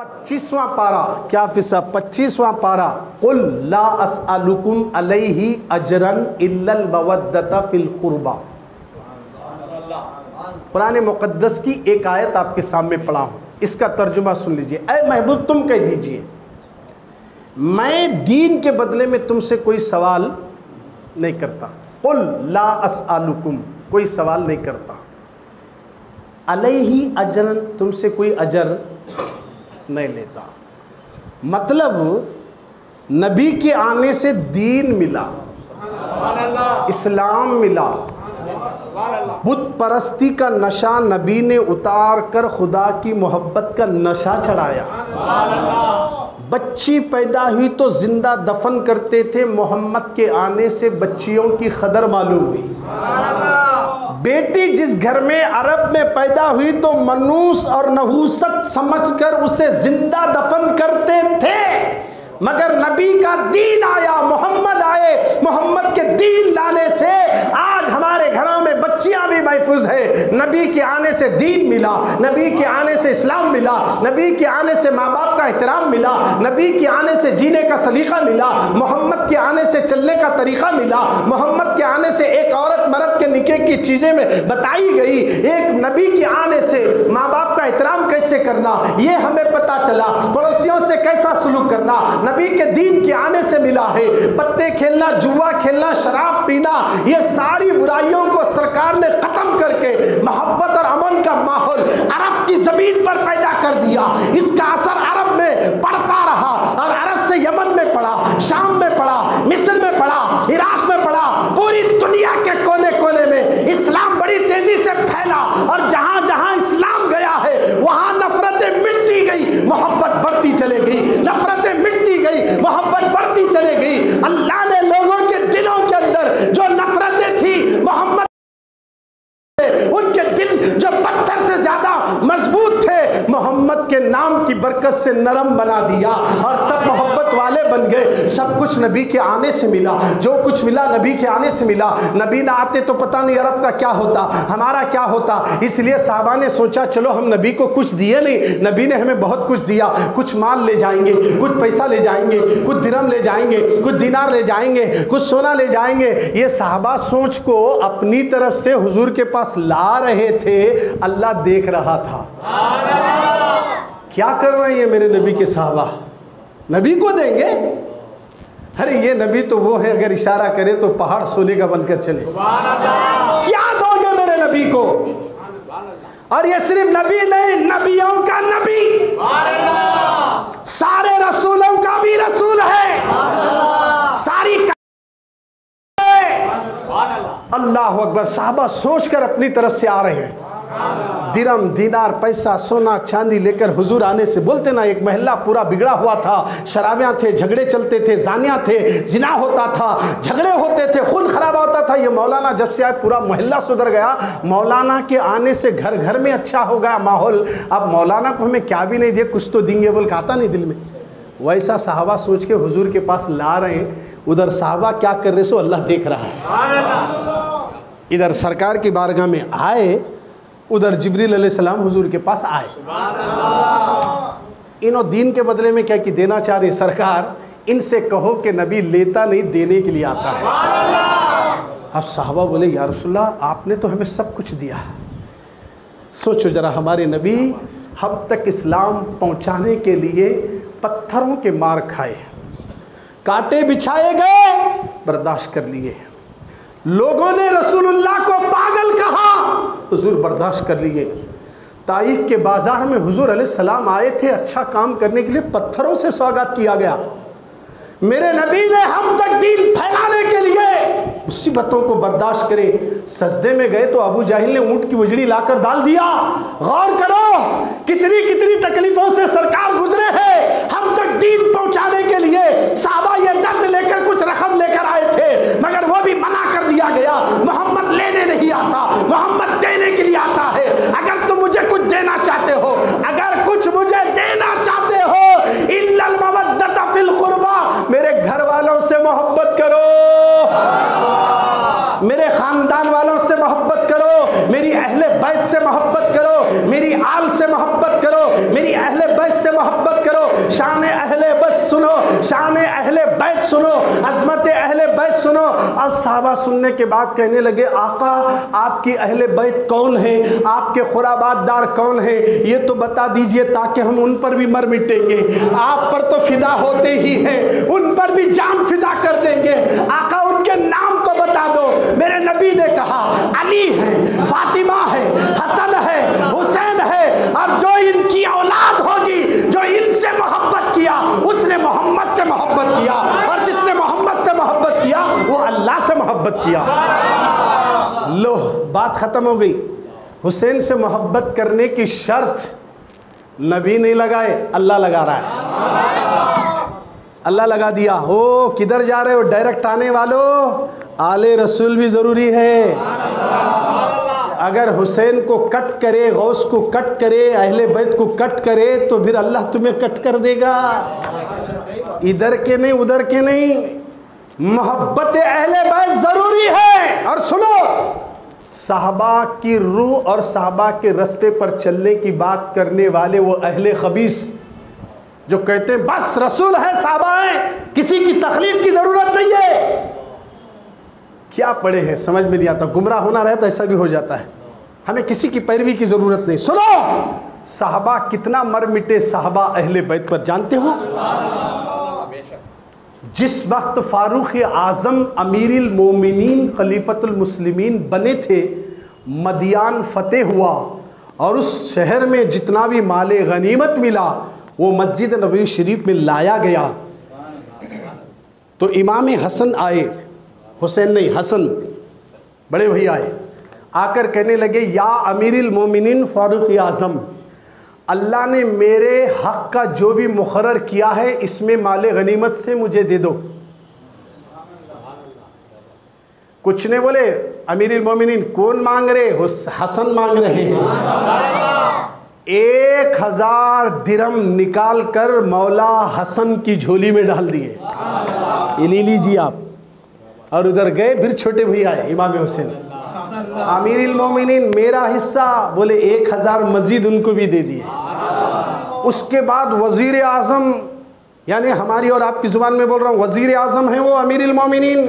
25वां पारा, क्या फिसा 25वां पारा, कुल ला अस्अलुकुम अलैहि अजरन इल्लल मवद्दता फिल कुर्बा। कुरान मुक़द्दस की एक आयत आपके सामने पढ़ा हूँ, इसका तर्जुमा सुन लीजिए। ऐ महबूब तुम कह दीजिए मैं दीन के बदले में तुमसे कोई सवाल नहीं करता। कुल ला अस्अलुकुम, कोई सवाल नहीं करता। अलैहि अजरन, तुमसे कोई अजर नहीं लेता। मतलब नबी के आने से दीन मिला, इस्लाम मिला, बुत परस्ती का नशा नबी ने उतार कर खुदा की मोहब्बत का नशा चढ़ाया। बच्ची पैदा हुई तो जिंदा दफन करते थे, मोहम्मद के आने से बच्चियों की कदर मालूम हुई। बेटी जिस घर में अरब में पैदा हुई तो मनूस और नहूसत समझकर उसे जिंदा दफन करते थे, मगर नबी का दीन आया, मोहम्मद आए, मोहम्मद के दीन लाने से आज हमारे घरों में बच्चियां भी महफूज है। नबी के आने से दीन मिला, नबी के आने से इस्लाम मिला, नबी के आने से माँ बाप का एहतराम मिला, नबी के आने से जीने का सलीका मिला, मोहम्मद के आने से चलने का तरीका मिला, मोहम्मद के आने से एक औरत मर्द के निकाह की चीजें में बताई गई। एक नबी के आने से माँ बाप का एहतराम कैसे करना ये हमें पता चला, पड़ोसियों से कैसा सलूक करना नबी के दीन के आने से मिला है। पत्ते खेलना, जुआ खेलना, शराब पीना, ये सारी बुराइयों को सरकार ने खत्म करके मोहब्बत और अमन का माहौल अरब की जमीन पर पैदा कर दिया। इसका असर अरब में पड़ता रहा और अरब से यमन में पड़ा, शाम में पड़ा, मिस्र में पड़ा, इराक में पड़ा, पूरी दुनिया के कोने कोने में इस्लाम बड़ी तेजी से फैला और जहां जहां इस्लाम गया है वहां नफरतें मिटती गई, मोहब्बत बढ़ती चले गई, नफरतें मिटती गई, मोहब्बत बढ़ती चले गई। अल्लाह ने लोगों के दिलों के अंदर जो नफरतें थी मोहम्मद, उनके दिल जो पत्थर से ज्यादा मजबूत थे, मोहम्मद के नाम की बरकत से नरम बना दिया और सब मोहब्बत वाले बन गए। सब कुछ नबी के आने से मिला, जो कुछ मिला नबी के आने से मिला। नबी ना आते तो पता नहीं अरब का क्या होता, हमारा क्या होता। इसलिए साहबा ने सोचा चलो हम नबी को कुछ दिए नहीं, नबी ने हमें बहुत कुछ दिया, कुछ माल ले जाएंगे, कुछ पैसा ले जाएंगे, कुछ दिरहम ले जाएंगे, कुछ दिनार ले जाएंगे, कुछ सोना ले जाएंगे। ये साहबा सोच को अपनी तरफ से हुजूर के पास ला रहे थे, अल्लाह देख रहा था। क्या कर रहे हैं मेरे नबी के साहबा, नबी को देंगे? अरे ये नबी तो वो है अगर इशारा करे तो पहाड़ सोने का बनकर चले। क्या दोगे मेरे नबी को? और ये सिर्फ नबी नहीं, नबियों का नबी, सारे रसूलों का भी रसूल है, सारी अल्लाह अकबर। साहबा सोचकर अपनी तरफ से आ रहे हैं, दिरम दिनार पैसा सोना चांदी लेकर हुजूर आने से। बोलते ना एक महल्ला पूरा बिगड़ा हुआ था, शराबियां थे, झगड़े चलते थे, जानियां थे, जिना होता था, झगड़े होते थे, खून खराबा होता था। ये मौलाना जब से आए पूरा मोहल्ला सुधर गया, मौलाना के आने से घर घर में अच्छा हो गया माहौल। अब मौलाना को हमें क्या भी नहीं दिए, कुछ तो देंगे बोल के आता नहीं दिल में। वैसा साहबा सोच के हुजूर के पास ला रहे हैं। उधर साहबा क्या कर रहे सो अल्लाह देख रहा है। इधर सरकार की बारगाह में आए, उधर जिब्रील अलैहिस्सलाम हुजूर के पास आए। इन्हों दीन के बदले में क्या कि देना चाह रहे, सरकार इनसे कहो कि नबी लेता नहीं देने के लिए आता है। अब साहबा बोले या रसूलल्लाह आपने तो हमें सब कुछ दिया, सोचो जरा हमारे नबी हम तक इस्लाम पहुंचाने के लिए पत्थरों के मार खाए, कांटे बिछाए गए, बर्दाश्त कर लिए, लोगों ने रसूलुल्लाह को पागल कहा, हुजूर बर्दाश्त कर लिए। ताइफ के बाजार में हुजूर अलैहिस्सलाम आए थे अच्छा काम करने के लिए, पत्थरों से स्वागत किया गया। मेरे नबी ने हम तक दीन फैलाने के लिए मुसीबतों को बर्दाश्त करे। सजदे में गए तो अबू जाहिल ने ऊंट की उजड़ी लाकर डाल दिया। गौर करो कितनी कितनी तकलीफों से सरकार गुजरे हैं हम तक दीन पहुंचाने के लिए। साहबा ये दर्द लेकर कुछ रकम लेकर आए थे, मगर वो भी मना कर दिया गया। मोहम्मद लेने नहीं आता, मोहम्मद देने के लिए आता है। अगर तुम मुझे कुछ देना चाहते हो, अगर कुछ मुझे देना चाहते हो, इल्लल मवद्दत फिल कुर्बा, मेरे घर वालों से मोहब्बत करो, मेरे खानदान वालों से मोहब्बत करो, मेरी अहले बैत से मोहब्बत करो, मेरी से मोहब्बत करो, मेरी अहले बैत से मोहब्बत करो, शान अहले बैत सुनो, शान अहले बैत सुनो, अजमत अहले बैत सुनो। अब साहबा सुनने के बाद कहने लगे, आका आपकी अहले बैत कौन है, आपके खुराबातदार कौन है, ये तो बता दीजिए ताकि हम उन पर भी मर मिटेंगे। आप पर तो फिदा होते ही हैं, उन पर भी जान फिदा कर देंगे। आका उनके नाम तो बता दो। मेरे नबी ने कहा, अली है, फातिमा है, हसन है, हुसैन है, और जो इनकी औलाद होगी, जो इनसे मोहब्बत किया उसने मोहम्मद से मोहब्बत किया, और जिसने मोहम्मद से मोहब्बत किया वो अल्लाह से मोहब्बत किया। लो, बात खत्म हो गई। हुसैन से मोहब्बत करने की शर्त नबी नहीं लगाए, अल्लाह लगा रहा है। अल्लाह लगा दिया। हो किधर जा रहे हो डायरेक्ट आने वालों, आले रसूल भी ज़रूरी है। अगर हुसैन को कट करे, गौस को कट करे, अहले बैत को कट करे, तो फिर अल्लाह तुम्हें कट कर देगा। इधर के नहीं उधर के नहीं, मोहब्बत अहले बैत ज़रूरी है। और सुनो, साहबा की रूह और साहबा के रास्ते पर चलने की बात करने वाले वो अहले खबीस जो कहते हैं बस रसूल है, साहबा है, किसी की तकलीफ की ज़रूरत नहीं है, क्या पढ़े हैं समझ में नहीं आता। गुमराह होना रहे तो ऐसा भी हो जाता है। हमें किसी की पैरवी की ज़रूरत नहीं। सुनो, साहबा कितना मर मिटे साहबा अहले बैत पर, जानते हो? जिस वक्त फारूक आज़म अमीरुल मोमिनीन खलीफतुल मुस्लिमीन बने थे, मदियान फतेह हुआ और उस शहर में जितना भी माले गनीमत मिला वो मस्जिद नबवी शरीफ में लाया गया। तो इमाम हसन आए, हुसैन नहीं हसन, बड़े भैया आए, आकर कहने लगे, या अमीरुल मोमिनीन फारूक आज़म, अल्लाह ने मेरे हक़ का जो भी मुकर्रर किया है इसमें माले गनीमत से मुझे दे दो। कुछ ने बोले, अमीरुल मोमिनीन कौन मांग रहे? हसन मांग रहे हैं। 1000 दिरहम निकाल कर मौला हसन की झोली में डाल दिए, ये ले लीजिए आप। और उधर गए, फिर छोटे भैया आए इमाम हुसैन, अमीरुल मोमिनीन मेरा हिस्सा, बोले 1000 मजीद उनको भी दे दिए। उसके बाद वज़ीर आज़म, यानी हमारी और आपकी ज़ुबान में बोल रहा हूँ, वज़ीर आज़म है वो अमीरुल मोमिनीन,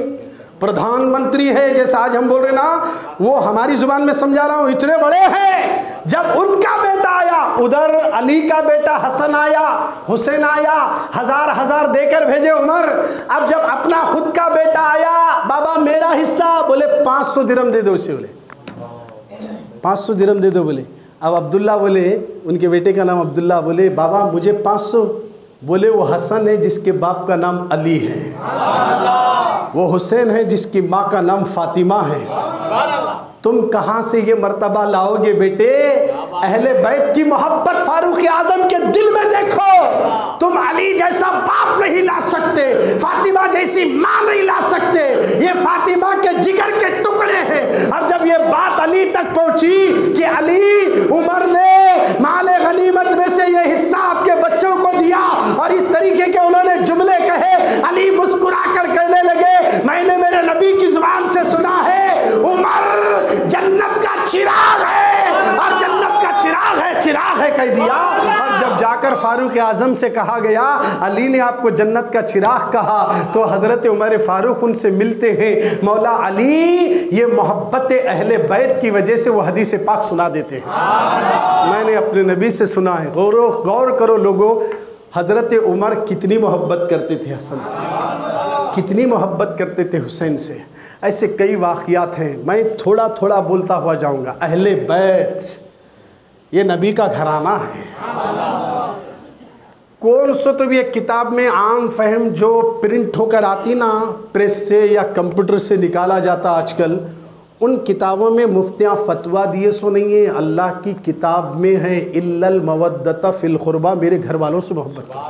प्रधानमंत्री है जैसा आज हम बोल रहे ना, वो हमारी ज़ुबान में समझा रहा हूँ, इतने बड़े हैं। जब उनका बेटा आया, उधर अली का बेटा हसन आया, हुसैन आया, 1000 देकर भेजे उमर। अब जब अपना खुद का बेटा आया, बाबा मेरा हिस्सा, बोले 500 दिरहम दे दो उसे, बोले 500 दिरहम दे दो। बोले अब अब्दुल्ला, बोले उनके बेटे का नाम अब्दुल्ला, बोले बाबा मुझे 500, बोले वो हसन है जिसके बाप का नाम अली है, वो हुसैन है जिसकी माँ का नाम फातिमा है, तुम कहाँ से ये मर्तबा लाओगे बेटे? अहले बैत की मोहब्बत फारूक आज़म के दिल में देखो। तुम अली जैसा बाप नहीं ला सकते, फातिमा जैसी माँ नहीं ला सकते, ये फातिमा के जिगर के टुकड़े हैं। और जब ये बात अली तक पहुंची कि अली, उमर ने माले गनीमत में से ये हिस्सा आपके बच्चों को दिया, और इस तरीके के उन्होंने जुमले कहे, अली मुस्कुरा कर कहने लगे, मैंने मेरे नबी की जुबान से सुना है, उमर जन्नत का चिराग है, और जन्नत का चिराग है कह दिया। और जब जाकर फारूक आज़म से कहा गया, अली ने आपको जन्नत का चिराग कहा, तो हज़रत उमर फारूक उनसे मिलते हैं, मौला अली ये मोहब्बत अहले बैत की वजह से वो हदीस पाक सुना देते हैं। मैंने अपने नबी से सुना है। गौर करो लोगों, हज़रत उमर कितनी मोहब्बत करते थे हसन से, कितनी मोहब्बत करते थे हुसैन से। ऐसे कई वाक़ियात हैं, मैं थोड़ा थोड़ा बोलता हुआ जाऊंगा। अहले बैत ये नबी का घराना है। कौन सो तो भी एक किताब में आम फहम जो प्रिंट होकर आती ना, प्रेस से या कंप्यूटर से निकाला जाता आजकल, उन किताबों में मुफ्तियाँ फतवा दिए सो नहीं है। अल्लाह की किताब में है, इल्लल मवद्दत फिल खुरबा, मेरे घर वालों से मोहब्बत करो,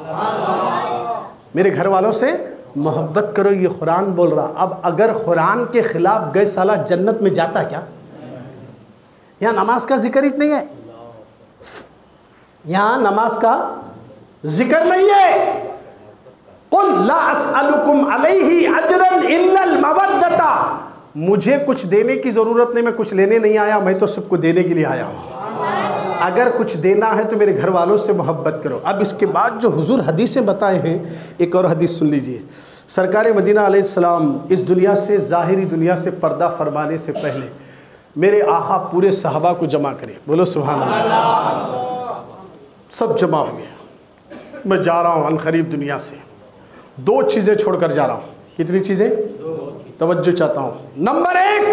मेरे घर वालों से मोहब्बत करो, ये कुरान बोल रहा। अब अगर कुरान के ख़िलाफ़ गए साला जन्नत में जाता क्या? यहाँ नमाज का जिक्र ही नहीं है, यहाँ नमाज का जिक्र नहीं है। कुल ला अस्अलुकुम अलैहि अजरन इल्लल मवद्दता, मुझे कुछ देने की ज़रूरत नहीं, मैं कुछ लेने नहीं आया, मैं तो सबको देने के लिए आया हूँ। अगर कुछ देना है तो मेरे घर वालों से मोहब्बत करो। अब इसके बाद जो हुजूर हदीसें बताए हैं, एक और हदीस सुन लीजिए। सरकार मदीना अलैहिस्सलाम इस दुनिया से, ज़ाहिरी दुनिया से पर्दा फरमाने से पहले मेरे आका पूरे सहाबा को जमा करे। बोलो सुभान अल्लाह। सब जमा हो गए। मैं जा रहा हूँ अनकरीब दुनिया से, 2 चीज़ें छोड़कर जा रहा हूँ। कितनी चीज़ें? तवज्जो चाहता हूँ। नंबर 1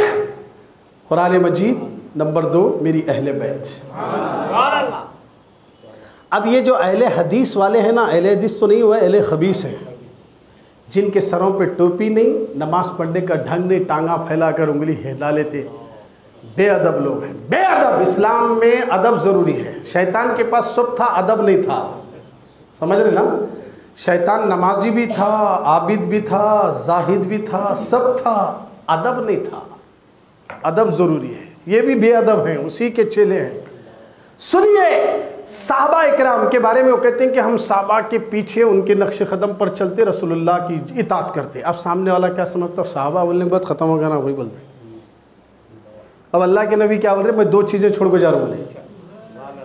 कुरान मजीद, नंबर 2 मेरी अहले बैत। अब ये जो अहले हदीस वाले हैं ना, अहले हदीस तो नहीं हुआ, अहले खबीस हैं, जिनके सरों पे टोपी नहीं, नमाज पढ़ने का ढंग नहीं, टांगा फैलाकर उंगली हिला लेते, बेअदब लोग हैं। बेअदब। इस्लाम में अदब ज़रूरी है। शैतान के पास सब था, अदब नहीं था। समझ रहे ना? शैतान नमाजी भी था, आबिद भी था, जाहिद भी था, सब था, अदब नहीं था। अदब ज़रूरी है। ये भी बेअदब हैं, उसी के चेले हैं। सुनिए साहबा इकराम के बारे में। वो कहते हैं कि हम साहबा के पीछे उनके नक्श कदम पर चलते, रसूलुल्लाह की इताअत करते। अब सामने वाला क्या समझता? साहबा बोलने के बाद ख़त्म हो गया ना, वही बोलते। अब अल्लाह के नबी क्या बोल रहे? मैं 2 चीज़ें छोड़ के जा रहा हूँ। बोले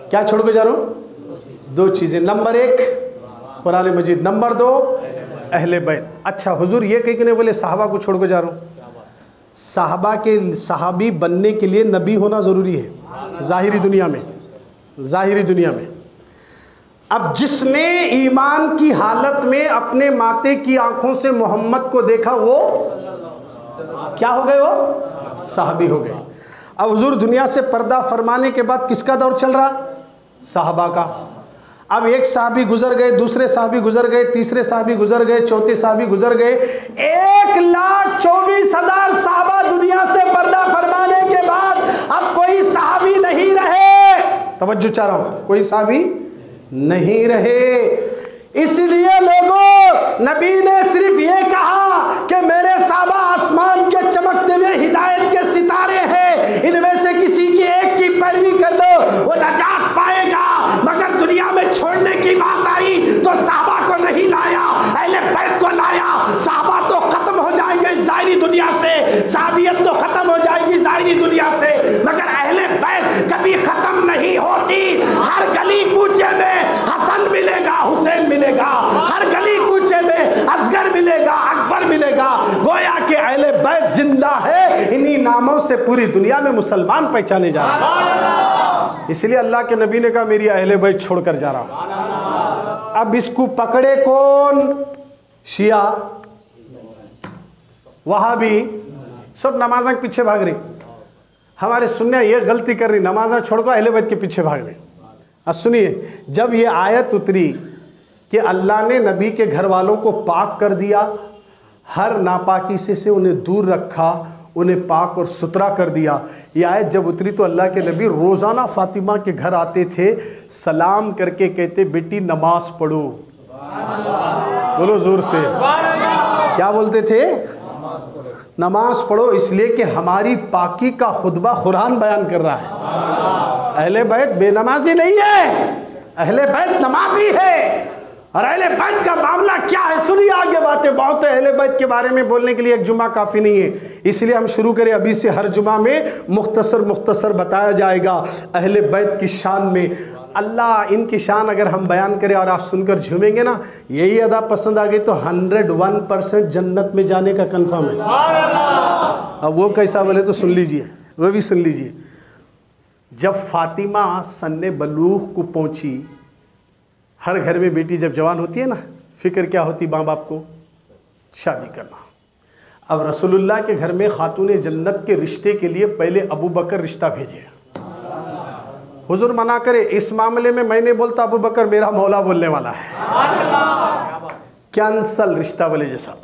क्या छोड़ के जा रहा हूँ? 2 चीज़ें। नंबर 1 कुरान मजीद, नंबर 2 अहले बैत। अच्छा हुजूर ये कहीं नहीं बोले साहबा को छोड़ के जा रहा हूँ। साहबा के सहाबी बनने के लिए नबी होना ज़रूरी है ज़ाहिरी दुनिया में, ज़ाहिरी दुनिया में। अब जिसने ईमान की हालत में अपने माते की आंखों से मोहम्मद को देखा, वो क्या हो गए? वो साहबी हो गए। अब हुजूर दुनिया से पर्दा फरमाने के बाद किसका दौर चल रहा? साहबा का। अब एक साहबी गुजर गए, दूसरे साहबी गुजर गए, तीसरे साहबी गुजर गए, चौथे साहबी गुजर गए। 1,24,000 साहबा दुनिया से पर्दा फरमाने के बाद अब कोई साहबी नहीं रहे। तवज्जो चाह रहा हूं, कोई साहबी नहीं रहे। इसलिए लोगों, नबी ने सिर्फ ये कहा कि मेरे साहबा आसमान के चमकते हुए हिदायत के सितारे हैं, इनमें से किसी की एक की पैरवी कर लो, वो नजात पाएगा। मगर दुनिया में छोड़ने की बात आई तो साहबा को नहीं लाया, अहले बैत को लाया। साहबा तो खत्म हो जाएंगे ज़ाहिरी दुनिया से, साहबियत तो खत्म हो जाएगी ज़ाहिरी दुनिया से, मगर अहले बैत कभी खत्म नहीं होती। हर गली कूचे में हसन मिलेगा, हुसैन मिलेगा, हर गली कूचे में असगर मिलेगा, अकबर मिलेगा। गोया के अहले बैत जिंदा है। इन्हीं नामों से पूरी दुनिया में मुसलमान पहचाने जा रहे हैं। इसलिए अल्लाह के नबी ने कहा मेरी अहले बैत छोड़कर जा रहा हूं। अब इसको पकड़े कौन? शिया, वहाबी, सब नमाज़ के पीछे भाग रही। हमारे सुन्नियाँ ये गलती कर रही, नमाज़ छोड़कर अहले बैत के पीछे भाग रही। अब सुनिए, जब ये आयत उतरी कि अल्लाह ने नबी के घर वालों को पाक कर दिया, हर नापाकी से उन्हें दूर रखा, उन्हें पाक और सुथरा कर दिया, ये आयत जब उतरी तो अल्लाह के नबी रोज़ाना फातिमा के घर आते थे, सलाम करके कहते बेटी नमाज पढ़ो। बोलो ज़ोर से, क्या बोलते थे? नमाज पढ़ो। इसलिए कि हमारी पाकी का खुतबा कुरान बयान कर रहा है। अहले बैत बेनमाजी नहीं है, अहले बैत नमाजी है। और अहले बैत का मामला क्या है? सुनिए आगे बातें बहुत है। अहले बैत के बारे में बोलने के लिए एक जुमा काफ़ी नहीं है, इसलिए हम शुरू करें अभी से। हर जुमा में मुख्तसर बताया जाएगा अहले बैत की शान में। अल्लाह इनकी शान अगर हम बयान करें और आप सुनकर झूमेंगे ना, यही अदा पसंद आ गई तो 101% जन्नत में जाने का कन्फर्म है। अब वो कैसा बोले तो सुन लीजिए, वो भी सुन लीजिए। जब फातिमा सन्ने बलूग को पहुंची, हर घर में बेटी जब जवान होती है ना, फिक्र क्या होती माँ बाप को? शादी करना। अब रसूलुल्लाह के घर में खातून जन्नत के रिश्ते के लिए पहले अबू बकर रिश्ता भेजे। हुजूर मना करे, इस मामले में मैं नहीं बोलता, अबू बकर मेरा मौला बोलने वाला है। कैंसल रिश्ता बोले जैसा।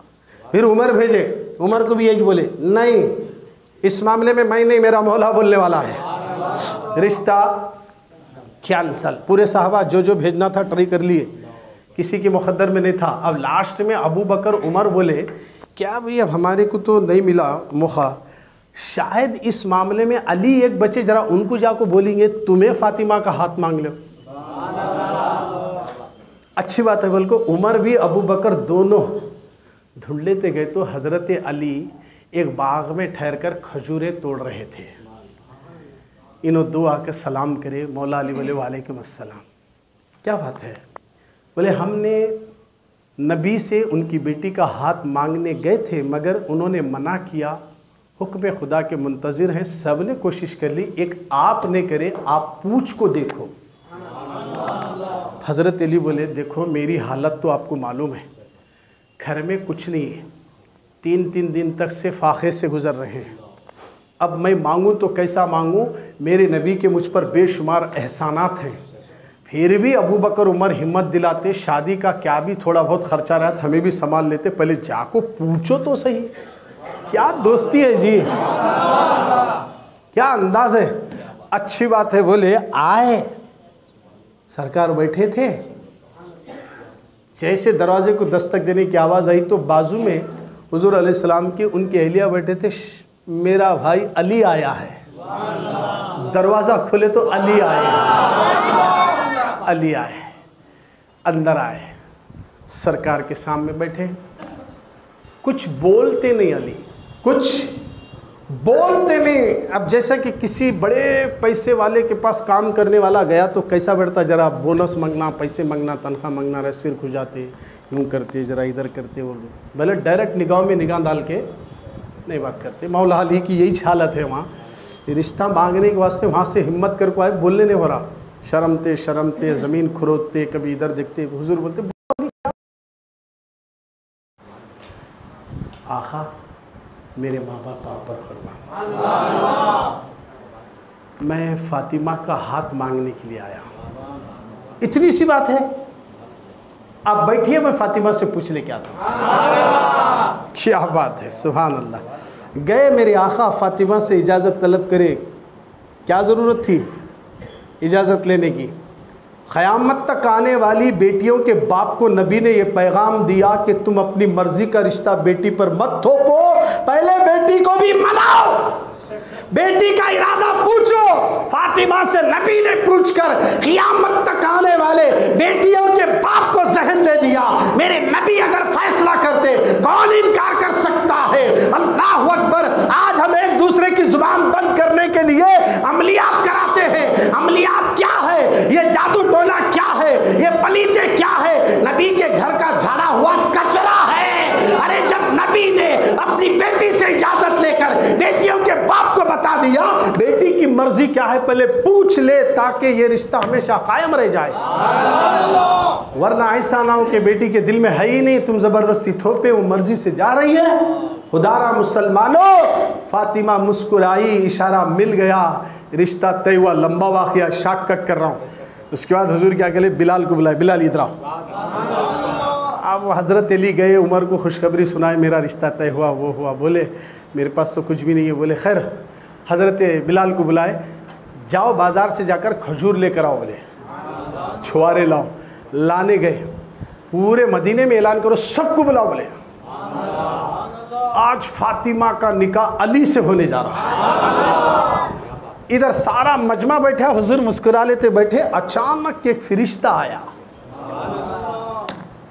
फिर उमर भेजे, उमर को भी यही बोले नहीं, इस मामले में मैं नहीं, मेरा मौला बोलने वाला है। रिश्ता कैंसल। पूरे साहबा जो जो भेजना था ट्राई कर लिए, किसी के मुकद्दर में नहीं था। अब लास्ट में अबू बकर उमर बोले क्या भाई अब हमारे को तो नहीं मिला मौका, शायद इस मामले में अली एक बच्चे, जरा उनको जाको बोलेंगे तुम्हें फातिमा का हाथ मांग लो। अच्छी बात है। बल्कि उमर भी अबू बकर दोनों ढूंढ लेते गए तो हजरत अली एक बाग में ठहरकर खजूरें तोड़ रहे थे। इन्हों दो आकर सलाम करे, मौला अली बोले वालेकुम अस्सलाम। क्या बात है? बोले हमने नबी से उनकी बेटी का हाथ मांगने गए थे मगर उन्होंने मना किया, हुक्म खुदा के मुंतज़िर हैं। सब ने कोशिश कर ली, एक आप ने करे, आप पूछ को देखो। हज़रत अली बोले देखो मेरी हालत तो आपको मालूम है, घर में कुछ नहीं है, 3-3 दिन तक से फाखे से गुज़र रहे हैं। अब मैं मांगूं तो कैसा मांगूं? मेरे नबी के मुझ पर बेशुमार एहसानात हैं, फिर भी अबू बकर उमर हिम्मत दिलाते, शादी का क्या भी थोड़ा बहुत खर्चा रहा था हमें भी संभाल लेते, पहले जाको पूछो तो सही। क्या दोस्ती है जी, क्या अंदाज है। अच्छी बात है। बोले आए, सरकार बैठे थे, जैसे दरवाजे को दस्तक देने की आवाज़ आई तो बाजू में हुजूर अलैहिस्सलाम के उनके अहलिया बैठे थे। मेरा भाई अली आया है। दरवाज़ा खोले तो अली आए, अली आए, अंदर आए, सरकार के सामने बैठे, कुछ बोलते नहीं अली, कुछ बोलते नहीं। अब जैसा कि किसी बड़े पैसे वाले के पास काम करने वाला गया तो कैसा बैठता, ज़रा बोनस मांगना, पैसे मांगना, तनख्वाह मांगना, रहे सिर खुजाते, यूँ करते, ज़रा इधर करते, वो भले डायरेक्ट निगाह में निगाह डाल के नहीं बात करते। मौला अली की यही हालत है। वहाँ रिश्ता मांगने के वास्ते वहाँ से हिम्मत कर को आए, बोलने नहीं हो रहा, शर्मते शर्मते ज़मीन खुरोदते, कभी इधर देखते, हुजूर बोलते आखा मेरे माँ बाप आप पर कुर्बान, मैं फ़ातिमा का हाथ मांगने के लिए आया, इतनी सी बात है, आप बैठिए मैं फ़ातिमा से पूछ ले क्या था। क्या बात है, सुभान अल्लाह। गए मेरे आका फ़ातिमा से इजाज़त तलब करे, क्या ज़रूरत थी इजाज़त लेने की? क़यामत तक आने वाली बेटियों के बाप को नबी ने यह पैगाम दिया कि तुम अपनी मर्ज़ी का रिश्ता बेटी पर मत थोपो, पहले बेटी को भी मनाओ, बेटी का इरादा पूछो। फातिमा से नबी ने पूछकर क़यामत तक आने वाले बेटियों के बाप को ज़हन दे दिया। मेरे नबी अगर फैसला करते कौन इनकार कर सकता है? अल्लाह अकबर। आज हम एक दूसरे की जुबान बंद करने के लिए अमलियात कराते हैं। अमलियात क्या है? ये जादू टोना क्या है? ये पलीते क्या है? नबी के घर का झाड़ा हुआ कचरा है। अरे जब नबी ने अपनी बेटी से इजाजत लेकर बेटियों के बाप को बता दिया बेटी की मर्जी क्या है पहले पूछ ले, ताकि ये रिश्ता हमेशा कायम रह जाए। वरना ऐसा ना हो कि बेटी के दिल में है ही नहीं, तुम जबरदस्ती थोपे, वो मर्जी से जा रही है। खुदारा मुसलमानों, फातिमा मुस्कुराई, इशारा मिल गया, रिश्ता तय हुआ। लंबा वाक़या, शाक कट कर रहा हूँ। उसके बाद हुजूर क्या कहले, बिलाल को बुलाए, बिलाल इधर आओ। अब हज़रत अली गए, उमर को खुशखबरी सुनाए, मेरा रिश्ता तय हुआ, वो हुआ। बोले मेरे पास तो कुछ भी नहीं है। बोले खैर, हज़रत बिलाल को बुलाए, जाओ बाज़ार से जाकर खजूर लेकर आओ, बोले छुआरे लाओ। लाने गए, पूरे मदीने में ऐलान करो, सबको बुलाओ, बोले आज फातिमा का निकाह अली से होने जा रहा है। इधर सारा मजमा बैठा, हुजूर मुस्कुरा लेते बैठे। अचानक एक फरिश्ता आया।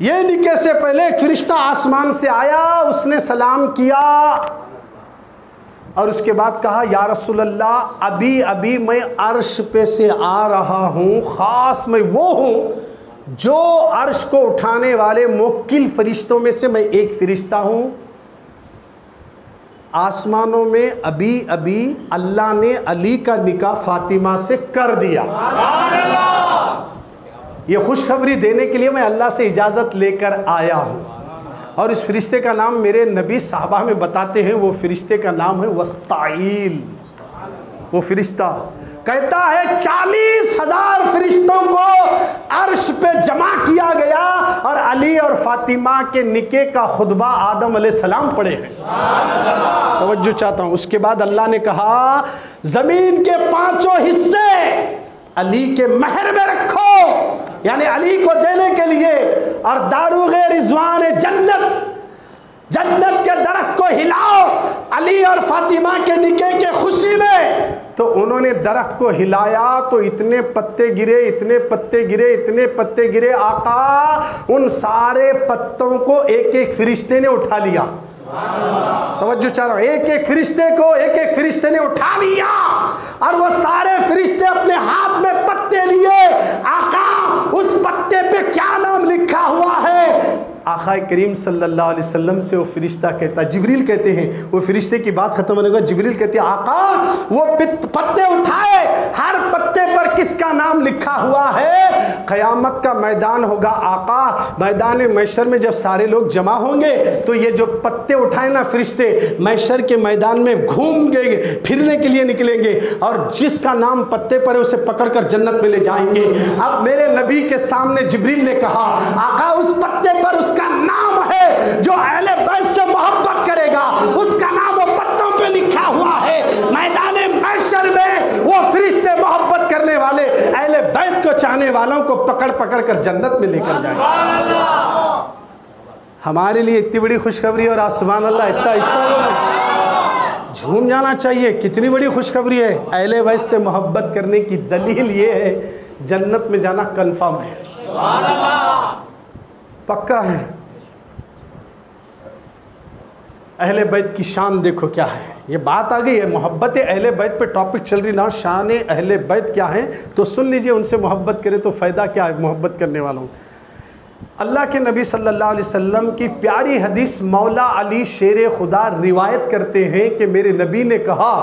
ये निकाह से पहले एक फरिश्ता आसमान से आया, उसने सलाम किया और उसके बाद कहा, या रसूल अल्लाह, अभी अभी मैं अर्श पे से आ रहा हूँ। ख़ास मैं वो हूँ जो अर्श को उठाने वाले मुवक्किल फरिश्तों में से मैं एक फरिश्ता हूँ। आसमानों में अभी अभी अल्लाह ने अली का निकाह फातिमा से कर दिया। ये खुशखबरी देने के लिए मैं अल्लाह से इजाज़त लेकर आया हूँ। और इस फरिश्ते का नाम मेरे नबी साहबा में बताते हैं, वो फरिश्ते का नाम है वस्ताइल। वो फरिश्ता कहता है 40,000 फरिश्तों को अर्श पे जमा किया गया और अली और फातिमा के निके का खुतबा आदम अलैहिस्सलाम पढ़े हैं। तवज्जो चाहता हूँ। उसके बाद अल्लाह ने कहा, ज़मीन के 5 हिस्से अली के महर में रखो, यानी अली को देने के लिए, और दारुगे रिजवान जन्नत के दरख्त को हिलाओ अली और फातिमा के निके के खुशी में। तो उन्होंने दरख्त को हिलाया तो इतने पत्ते गिरे, इतने पत्ते गिरे, इतने पत्ते गिरे, आका उन सारे पत्तों को एक एक फरिश्ते ने उठा लिया। तवज्जो चाह रहा हूं, एक एक फरिश्ते ने उठा लिया और वो सारे फरिश्ते अपने हाथ में पत्ते लिए। आका उस पत्ते पे क्या नाम लिखा हुआ है? आका करीम सल्लल्लाहु अलैहि वसल्लम से वो फरिश्ता कहता, जिब्रील कहते हैं, वो फरिश्ते की बात खत्म होने के बाद जिब्रील कहते हैं आका वो पत्ते उठाए, हर पत्ते पर किसका नाम लिखा हुआ है? क़यामत का मैदान होगा आका, मैदान महशर में जब सारे लोग जमा होंगे तो ये जो पत्ते उठाए ना फरिश्ते, महशर के मैदान में घूमेंगे, फिरने के लिए निकलेंगे और जिसका नाम पत्ते पर है उसे पकड़कर जन्नत में ले जाएंगे। अब मेरे नबी के सामने जिब्रील ने कहा आका उस पत्ते पर उसका नाम है जो अहले बैत से मोहब्बत करेगा, उसका नाम वो पत्तों पे लिखा हुआ है। मैदाने महशर में वो फरिश्ते मोहब्बत करने वाले अहले बैत को चाहने वालों को पकड़ पकड़ कर जन्नत में लेकर जाएंगे। हमारे लिए इतनी बड़ी खुशखबरी और आप सुभान अल्लाह इतना झूम जाना चाहिए। कितनी बड़ी खुशखबरी है। अहले बैत से मोहब्बत करने की दलील ये है जन्नत में जाना कंफर्म है, पक्का है। अहले बैत की शान देखो क्या है। ये बात आ गई है मोहब्बत अहले बैत पे टॉपिक चल रही ना, शान अहले बैत क्या है तो सुन लीजिए। उनसे मोहब्बत करें तो फ़ायदा क्या है मोहब्बत करने वालों। अल्लाह के नबी सल्लल्लाहु अलैहि वसल्लम की प्यारी हदीस मौला अली शेर खुदा रिवायत करते हैं कि मेरे नबी ने कहा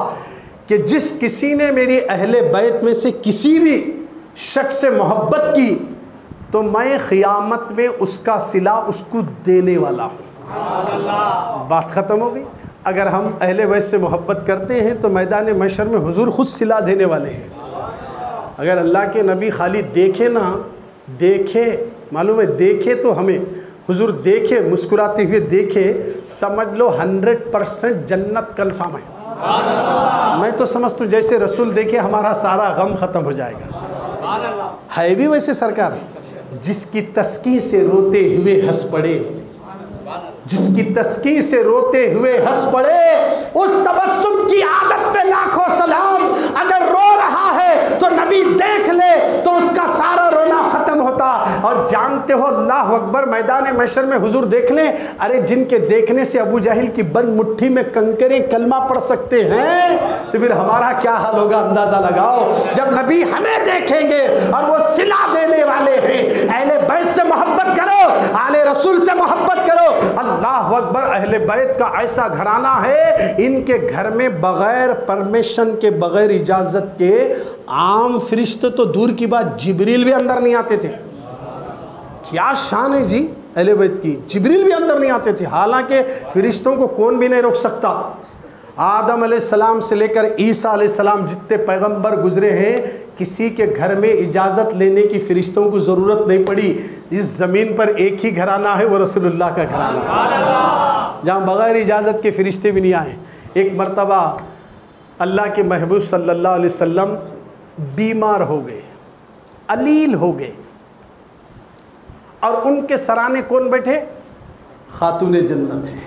कि जिस किसी ने मेरी अहले बैत में से किसी भी शख्स से मोहब्बत की तो मैं क़यामत में उसका सिला उसको देने वाला हूँ। बात ख़त्म हो गई। अगर हम अहले बैत से मोहब्बत करते हैं तो मैदान महशर में हुजूर खुद सिला देने वाले हैं। अगर अल्लाह के नबी खाली देखे ना, देखे मालूम है, देखे तो हमें हुजूर देखे, मुस्कुराते हुए देखे, समझ लो 100% जन्नत कन्फर्म है। मैं तो समझता हूँ जैसे रसूल देखे हमारा सारा गम ख़त्म हो जाएगा। है भी वैसे सरकार, जिसकी तस्की से रोते हुए हंस पड़े, जिसकी तस्की से रोते हुए हंस पड़े, उस तबस्सुम की आदत पे लाखों सलाम। अगर रो रहा है तो नबी देख ले तो उसका सारा रोना खत्म होता। और जानते हो अल्लाह अकबर, मैदान महशर में हुजूर देख लें, अरे जिनके देखने से अबू जाहिल की बंद मुट्ठी में कंकरें कलमा पढ़ सकते हैं तो फिर हमारा क्या हाल होगा अंदाजा लगाओ जब नबी हमें देखेंगे। और वो सिला देने वाले हैं। अहले बैत से मोहब्बत करो, आले रसूल से मोहब्बत करो। अल्लाह अकबर, अहले बैत का ऐसा घराना है इनके घर में बगैर परमिशन के, बगैर इजाजत के आम फरिश्ते तो दूर की बात जिब्रील भी अंदर नहीं आते थे। क्या शान है जी अहले बैत की, जिब्रील भी अंदर नहीं आते थे। हालांकि फरिश्तों को कौन भी नहीं रोक सकता। आदम अलैहिस्सलाम से लेकर ईसा अलैहिस्सलाम जितने पैगंबर गुजरे हैं, किसी के घर में इजाज़त लेने की फरिश्तों को ज़रूरत नहीं पड़ी। इस ज़मीन पर एक ही घराना है, वो रसूलुल्लाह का घराना है जहाँ बग़ैर इजाज़त के फरिश्ते भी नहीं आए। एक मरतबा अल्लाह के महबूब सल्लल्लाहु अलैहि वसल्लम बीमार हो गए, अलील हो गए, और उनके सराने कौन बैठे? खातूने जन्नत है।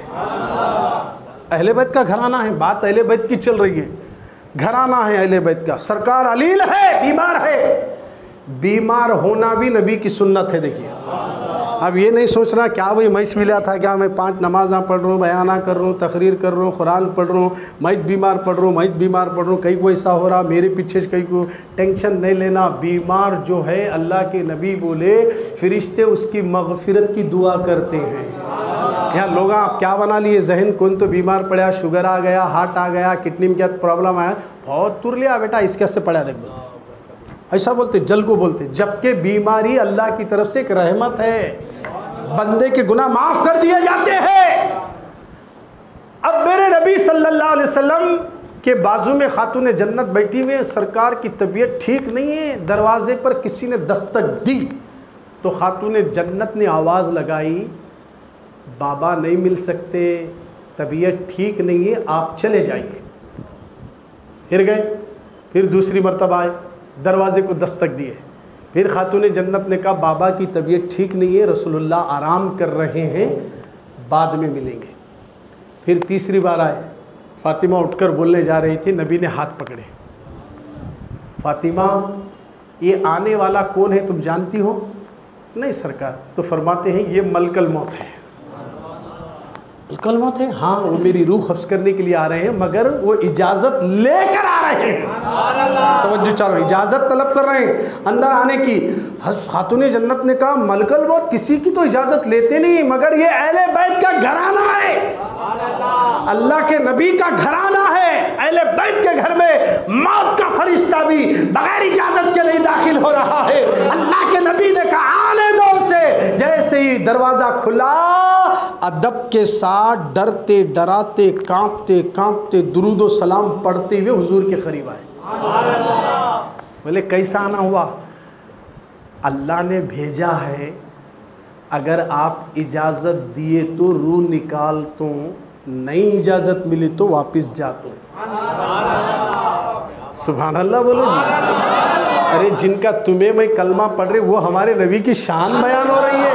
अहले बैत का घराना है, बात अहले बैत की चल रही है, घराना है अहले बैत का। सरकार अलील है, बीमार है। बीमार होना भी नबी की सुन्नत है। देखिए अब ये नहीं सोचना क्या भाई मैं मिला था, क्या मैं 5 नमाज़ां पढ़ रहा हूँ, बयाना कर रहा हूँ, तकरीर कर रहा हूँ, कुरान पढ़ रहा हूँ, मैं बीमार पढ़ रहा हूँ, मैं बीमार पढ़ रहा हूँ, कहीं को ऐसा हो रहा मेरे पीछे, कहीं को टेंशन नहीं लेना। बीमार जो है अल्लाह के नबी बोले फरिश्ते उसकी मग़फ़िरत की दुआ करते हैं। यहाँ लोग आप क्या बना लिए जहन, कौन तो बीमार पड़ा, शुगर आ गया, हार्ट आ गया, किडनी में क्या प्रॉब्लम आया, बहुत तुर लिया बेटा इसके से पड़ा देख, बोलते ऐसा बोलते, जल को बोलते। जबकि बीमारी अल्लाह की तरफ से एक रहमत है, बंदे के गुनाह माफ़ कर दिए जाते हैं। अब मेरे नबी सल्लल्लाहु अलैहि वसल्लम के बाजू में खातून जन्नत बैठी हुई है, सरकार की तबीयत ठीक नहीं है। दरवाजे पर किसी ने दस्तक दी तो खातून जन्नत ने आवाज़ लगाई, बाबा नहीं मिल सकते, तबीयत ठीक नहीं है, आप चले जाइए। फिर गए, फिर दूसरी मरतबा आए, दरवाजे को दस्तक दिए, फिर खातून जन्नत ने कहा बाबा की तबीयत ठीक नहीं है, रसूलुल्लाह आराम कर रहे हैं, बाद में मिलेंगे। फिर तीसरी बार आए, फ़ातिमा उठकर बोलने जा रही थी, नबी ने हाथ पकड़े, फ़ातिमा ये आने वाला कौन है तुम जानती हो? नहीं सरकार। तो फरमाते हैं ये मलकल मौत है। मलकल मौत है, हाँ वो मेरी रूह कब्ज़ करने के लिए आ रहे हैं, मगर वो इजाज़त लेकर आ रहे हैं। तवज्जो चारो, इजाज़त तलब कर रहे हैं अंदर आने की। खातून जन्नत ने कहा मलकल मौत किसी की तो इजाज़त लेते नहीं, मगर ये अहले बैत का घराना है, अल्लाह के नबी का घराना है। अहले बैत के घर में मौत का फरिश्ता भी बगैर इजाज़त के नहीं दाखिल हो रहा है। अल्लाह के नबी ने कहा आने दो उसे। जैसे ही दरवाज़ा खुला, अदब के साथ डरते डराते कांपते कांपते दुरूद व सलाम पढ़ते हुए हुजूर के करीब आए। बोले कैसा आना हुआ? अल्लाह ने भेजा है, अगर आप इजाज़त दिए तो रूह निकाल तो, नहीं इजाज़त मिली तो वापस जा तो। सुभान अल्लाह बोलो जी। अरे जिनका तुम्हें मैं कलमा पढ़ रही वो हमारे नबी की शान बयान हो रही है।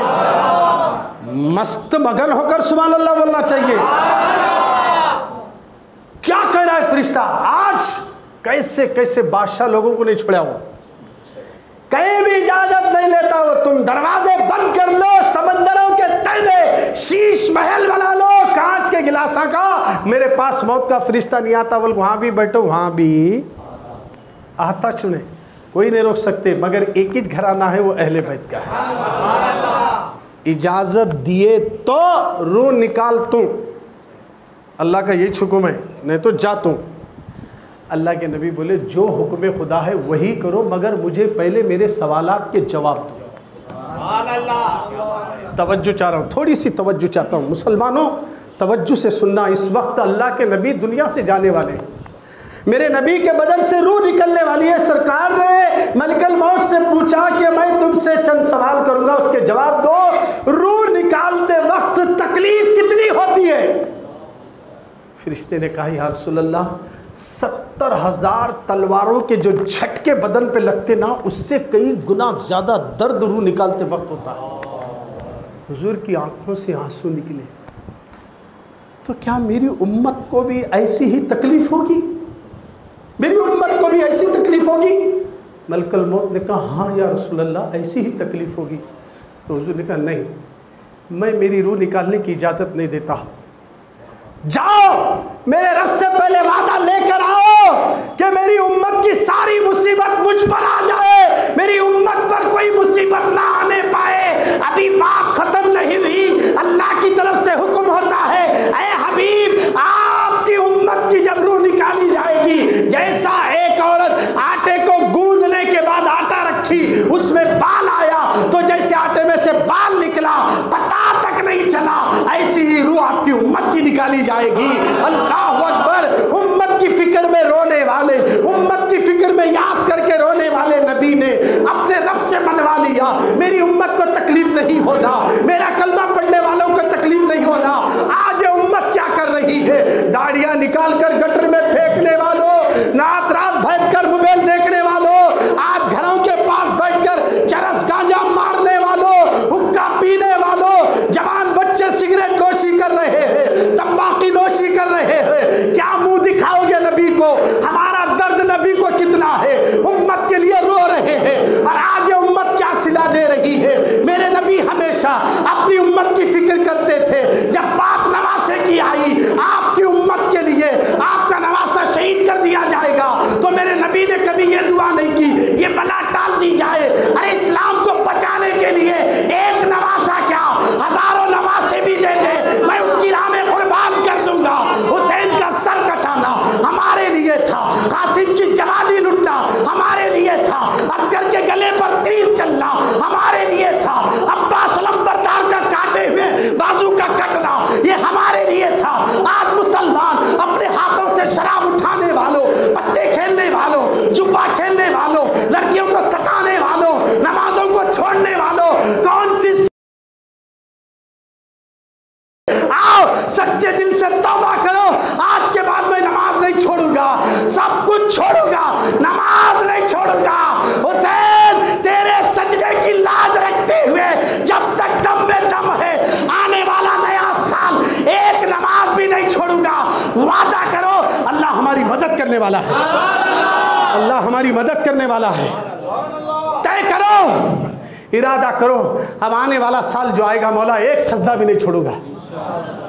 मस्त मगन होकर सुभान अल्लाह बोलना चाहिए। क्या कह रहा है फरिश्ता? आज कैसे कैसे बादशाह लोगों को नहीं छोड़ा, वो कहीं भी इजाजत नहीं लेता हो। तुम दरवाजे बंद कर लो, समंदरों के तल में शीश महल बना लो कांच के गिलासा का, मेरे पास मौत का फरिश्ता नहीं आता। बोल वहां भी बैठो, वहां भी आता चुने, कोई नहीं रोक सकते, मगर एक ही घराना है, वो अहले बैत का है। इजाजत दिए तो रूह निकाल तू, अल्लाह का यही हुक्म है, नहीं तो जा तू। अल्लाह के नबी बोले जो हुक्म खुदा है वही करो, मगर मुझे पहले मेरे सवालात के जवाब दो। तवज्जो चाह रहा हूँ, थोड़ी सी तवज्जो चाहता हूँ मुसलमानों, तवज्जो से सुनना। इस वक्त अल्लाह के नबी दुनिया से जाने वाले हैं, मेरे नबी के बदन से रूह निकलने वाली है। सरकार ने मलकल मौत से पूछा कि मैं तुमसे चंद सवाल करूंगा, उसके जवाब दो। रूह निकालते वक्त तकलीफ कितनी होती है? फरिश्ते ने कहा या रसूल अल्लाह, 70,000 तलवारों के जो झटके बदन पे लगते ना, उससे कई गुना ज्यादा दर्द रूह निकालते वक्त होता है। हुजूर की आंखों से आंसू निकले। तो क्या मेरी उम्मत को भी ऐसी ही तकलीफ होगी? मेरी उम्मत को भी ऐसी तकलीफ होगी? मलकल मौत ने कहा हाँ या रसूल अल्लाह, ऐसी ही तकलीफ होगी। तो हुजूर ने कहा नहीं, मैं मेरी रूह निकालने की इजाज़त नहीं देता। जाओ मेरे रब से पहले वादा लेकर आओ कि मेरी उम्मत की सारी मुसीबत मुझ पर आ जाए, मेरी उम्मत पर कोई मुसीबत ना आने पाए। अभी बात खत्म नहीं हुई, अल्लाह की तरफ से हुक्म होता है, ऐ हबीब आपकी उम्मत की जब रूह निकाली जाएगी, जैसा एक औरत आटे को गूंदने के बाद आटा रखी उसमें बाल आया, तो जैसे आटे में से बाल निकला पता तक नहीं चला, ऐसी ही रूह आपकी उम्मत की निकाली जाएगी। अल्लाहु अकबर। उम्मत की फिक्र में रोने वाले, उम्मत की फिक्र में याद करके रोने वाले नबी ने अपने रब से मनवा लिया, मेरी उम्मत को तकलीफ नहीं होना, मेरा कलमा पढ़ने वालों को तकलीफ नहीं होना। आज ये उम्मत क्या कर रही है? दाढ़ियां निकाल कर गटर में फेंकने वालों, रात रात बैठकर मोबाइल देखने वालों, आज घरों के पास बैठकर चरस गांजा मारने वालों, हुक्का पीने वालों, जवान बच्चे सिगरेट नोशी कर रहे हैं, तंबाकू नोशी कर रहे हैं, क्या मुंह दिखाओगे नबी को? हमारा दर्द नबी को कितना है, उम्मत के लिए रो रहे हैं, और आज ये उम्मत क्या सिला दे रही है? मेरे नबी हमेशा अपनी उम्मत की फिक्र करते थे। जब बात नवासे की आई, आपकी उम्मत के लिए आपका नवासा शहीद कर दिया जाएगा, तो मेरे नबी ने कभी ये दुआ नहीं की ये बला टाल दी जाए। अरे इस्लाम को बचाने के लिए एक नवासा क्या, हजारों नवासे भी दे दे, मैं उसकी राह में कुर्बान कर दूंगा। हुसैन का सर कटाना हमारे लिए था, कासिम की जवानी लुटना हमारे लिए था, असगर के गले पर तीर चलना हमारे लिए था, अब्बास लंबरदार का काटे हुए बाजू का कटना ये हमारे लिए था। आज मुसलमान अपने हाथों से शराब उठाने वालों, पत्ते खेलने वालों, जुब्बा खेलने वालों, लड़कियों को सताने वालों, नमाजों को छोड़ने वालों, कौन सी आओ सच्चे दिल से तौबा करो, आज के बाद मैं नमाज नहीं छोड़ूंगा, सब कुछ छोड़ूंगा, नमाज नहीं छोड़ूंगा। हुसैन तेरे सजदे की लाज रखते हुए जब तक दम में दम है, आने वाला नया साल एक नमाज भी नहीं छोड़ूंगा। वादा करो, अल्लाह हमारी मदद करने वाला है, अल्लाह हमारी मदद करने वाला है। तय करो, इरादा करो, अब आने वाला साल जो आएगा मौला एक सजदा भी नहीं छोड़ूंगा।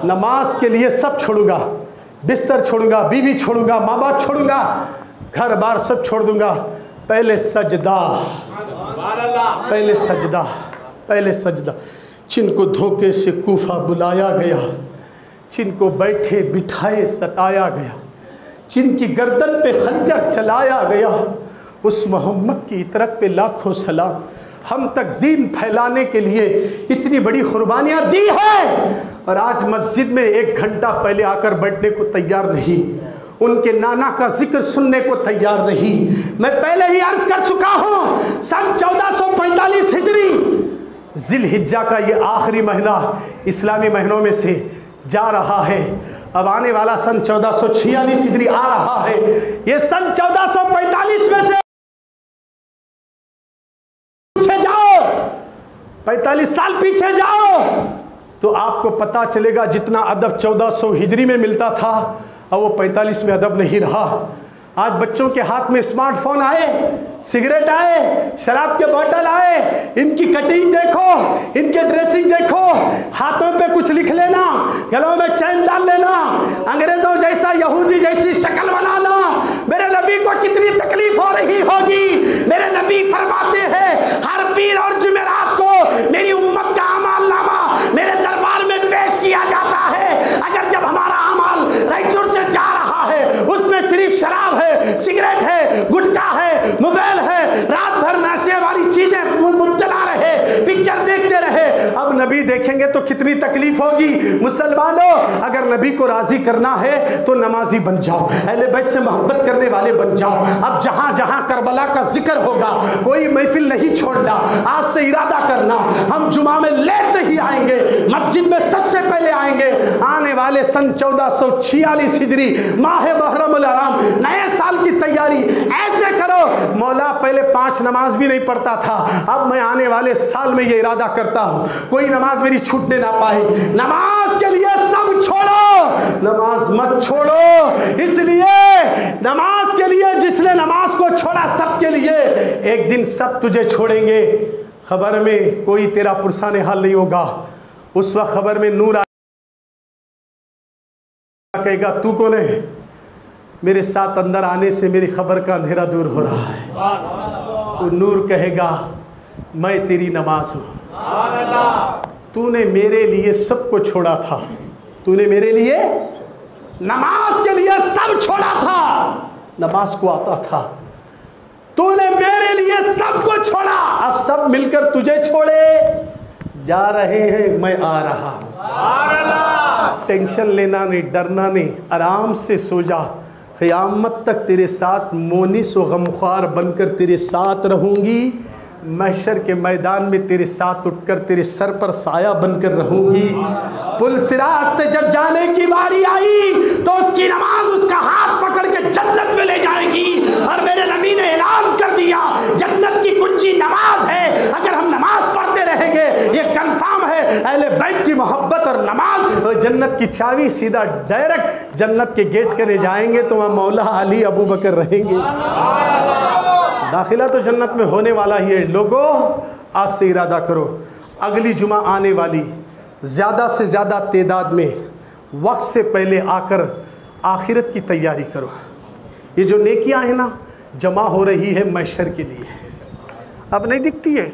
नमाज के लिए सब छोड़ूंगा, बिस्तर छोड़ूंगा, बीवी छोड़ूंगा, माँ बाप छोड़ूंगा, घर बार सब छोड़ दूंगा, पहले सजदा, पहले सजदा, पहले सजदा। जिनको धोखे से कूफा बुलाया गया, जिनको बैठे बिठाए सताया गया, जिनकी गर्दन पे खंजर चलाया गया, उस मोहम्मद की इतरत पे लाखों सलाम। हम तक दीन फैलाने के लिए इतनी बड़ी कुर्बानियाँ दी है, और आज मस्जिद में 1 घंटा पहले आकर बैठने को तैयार नहीं, उनके नाना का जिक्र सुनने को तैयार नहीं। मैं पहले ही अर्ज कर चुका हूँ, सन 1445 हिजरी जिलहिज्जा का ये आखिरी महीना इस्लामी महीनों में से जा रहा है। अब आने वाला सन 1446 हिजरी आ रहा है। ये सन 1445 में से पीछे जाओ, 45 साल पीछे जाओ, तो आपको पता चलेगा जितना अदब 1400 हिजरी में मिलता था, अब वो 45 में अदब नहीं रहा। आज बच्चों के हाथ में स्मार्टफोन आए, सिगरेट आए, शराब के बोतल आए, इनकी कटिंग देखो, इनके ड्रेसिंग देखो, हाथों पे कुछ लिख लेना, गलों में चैन डाल लेना, अंग्रेजों जैसा यहूदी जैसी शक्ल बनाना। मेरे नबी को कितनी तकलीफ हो रही होगी। मेरे नबी फरमाते हैं हर पीर और जुमेरात को मेरी उम्मत का अमाल नामा मेरे दरबार में पेश किया जाता है। अगर जब हमारा अमाल रायचूर से जा रहा है, उसमें सिर्फ शराब है, सिगरेट है, गुटखा है, मोबाइल है, रात भर नशे वाली चीजें मुब्तला रहे, पिक्चर देखते रहे, अब नबी देखेंगे तो कितनी तकलीफ होगी। मुसलमानों, अगर नबी को राजी करना है तो नमाजी बन जाओ, अहले बैत से मोहब्बत करने वाले बन जाओ। अब जहां जहां करबला का जिक्र होगा, कोई महफिल नहीं छोड़ना। आज से इरादा करना, हम जुमा में लेट ही आएंगे, मस्जिद में सबसे पहले आएंगे। आने वाले सन 1446 हिजरी माह मुहर्रमुल हराम, नए साल की तैयारी ऐसे करो। मौला पहले 5 नमाज भी नहीं पढ़ता था, अब मैं आने वाले साल में ये इरादा करता हूँ कोई नमाज मेरी छूटने ना पाए। नमाज के लिए सब छोड़ो, नमाज मत छोड़ो। इसलिए नमाज के लिए जिसने नमाज को छोड़ा, सबके लिए एक दिन सब तुझे छोड़ेंगे। खबर में कोई तेरा पुरसाने हाल नहीं होगा। उस वक्त खबर में नूर कहेगा तू कौन है, मेरे साथ अंदर आने से मेरी खबर का अंधेरा दूर हो रहा है। तो नूर कहेगा मैं तेरी नमाज हूँ, तूने मेरे लिए सबको छोड़ा था, तूने मेरे लिए नमाज के लिए सब छोड़ा था, नमाज को आता था, तूने मेरे लिए सबको छोड़ा, अब सब मिलकर तुझे छोड़े जा रहे हैं, मैं आ रहा हूँ। टेंशन लेना नहीं, डरना नहीं, आराम से सो जा। क़यामत तक तेरे साथ मोनिस व गमख्वार बनकर तेरे साथ रहूँगी। महशर के मैदान में तेरे साथ उठकर तेरे सर पर साया बनकर रहूँगी। पुल सिरात से जब जाने की बारी आई तो उसकी नमाज उसका हाथ पकड़ के जन्नत में ले जाएगी। और मेरे नबी ने ऐलान कर दिया जन्नत की कुंजी नमाज है। अगर हम नमाज पढ़ते रहेंगे, ये कंफर्म है, अहले बैत की मोहब्बत और नमाज और जन्नत की चाबी, सीधा डायरेक्ट जन्नत के गेट करने जाएंगे तो वहाँ मौला अली अबू बकर रहेंगे। दाखिला तो जन्नत में होने वाला ही है। लोगों, आज से इरादा करो, अगली जुमा आने वाली, ज़्यादा से ज़्यादा तादाद में वक्त से पहले आकर आखिरत की तैयारी करो। ये जो नेकियां हैं ना, जमा हो रही है महशर के लिए, अब नहीं दिखती है,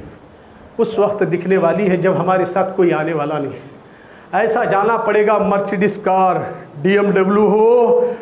उस वक्त दिखने वाली है जब हमारे साथ कोई आने वाला नहीं। ऐसा जाना पड़ेगा, मर्सिडीज कार, BMW हो,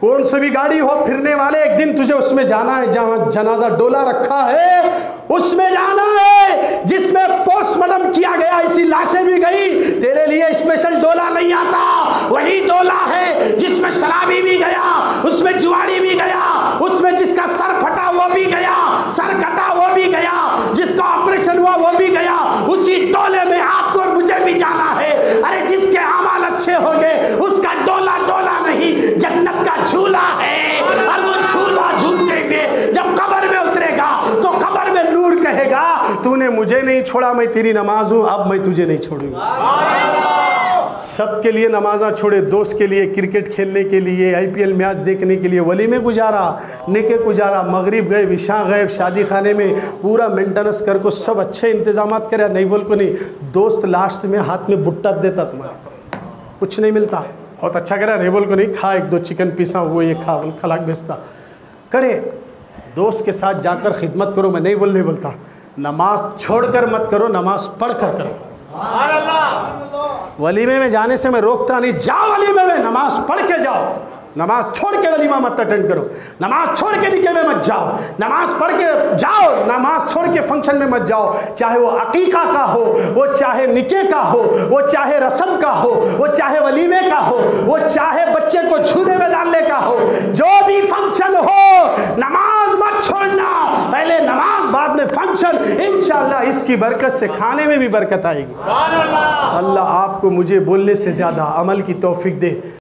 कौन सी भी गाड़ी हो, फिरने वाले, एक दिन तुझे उसमें जाना है जहाँ जनाजा डोला रखा है, उसमें जाना है जिसमें पोस्टमार्टम किया गया, इसी लाशें भी गई, तेरे लिए स्पेशल डोला नहीं आता, वही डोला है जिसमें शराबी भी गया, उसमें जुआड़ी भी गया, उसमें जिसका सर फटा वो भी गया, सर कटा वो भी गया, जिसका ऑपरेशन हुआ वो भी गया, उसी डोले में आपको और मुझे भी जाना है। अरे जिसके अमाल अच्छे होंगे उसका डोला डोला नहीं, जन्नत का झूला है। और वो झूला झूलते हुए जब कब्र में उतरेगा तो कब्र में नूर कहेगा तूने मुझे नहीं छोड़ा, मैं तेरी नमाज हूँ, अब मैं तुझे नहीं छोड़ूंगा। सबके लिए नमाजा छोड़े, दोस्त के लिए, क्रिकेट खेलने के लिए, IPL मैच देखने के लिए, वली में गुजारा, निके गुजारा, मगरिब गए, विशा गए, शादी खाने में पूरा मेंटेनेंस कर को सब अच्छे इंतजाम करे, नहीं बोल को नहीं, दोस्त लास्ट में हाथ में बुट्टा देता तुम्हारे। कुछ नहीं मिलता। बहुत अच्छा करे, नहीं बोल को नहीं खा, 1-2 चिकन पीसा वो ये खा, खलाक बेचता करे। दोस्त के साथ जाकर खिदमत करो, मैं नहीं बोलता, नमाज छोड़कर मत करो, नमाज पढ़ कर करो। वलीमे में जाने से मैं रोकता नहीं, जाओ वलीमे में, नमाज पढ़ के जाओ, नमाज छोड़ के वलीमा मत अटेंड करो, नमाज छोड़ के निके में मत जाओ, नमाज पढ़ के जाओ, नमाज छोड़ के फंक्शन में मत जाओ, चाहे वो अकीका का हो, वो चाहे निके का हो, वो चाहे रस्म का हो, वो चाहे वलीमे का हो, वो चाहे बच्चे को छूने में डालने का हो, जो भी फंक्शन हो नमाज मत छोड़ना, पहले नमाज बाद में फंक्शन। इंशाअल्लाह इसकी बरकत से खाने में भी बरकत आएगी। अल्लाह आपको मुझे बोलने से ज़्यादा अमल की तौफीक दे।